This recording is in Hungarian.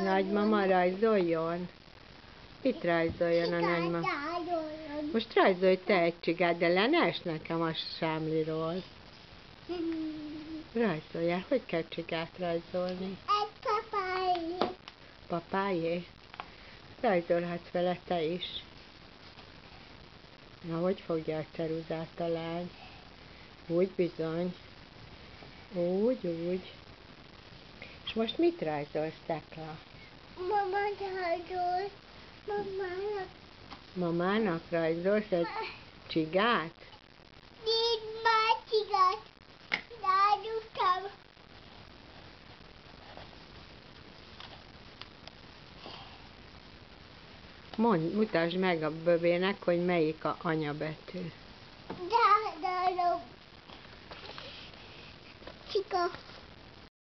Nagymama rajzoljon? Mit rajzoljon a nagymama? Most rajzolj te egy csigát, de le ne ess nekem a sámliról. Rajzoljál, hogy kell csigát rajzolni? Egy papájé. Papájé? Rajzolhatsz vele te is. Na, hogy fogja a ceruzát találni? Úgy bizony. Úgy. És most mit rajzolsz, Tekla? Mama rajzol. Mamának. Mamának rajzolsz egy csigát? Nincs már csigát. Rárultam. Mutasd meg a böbének, hogy melyik a anyabetű. Csiga.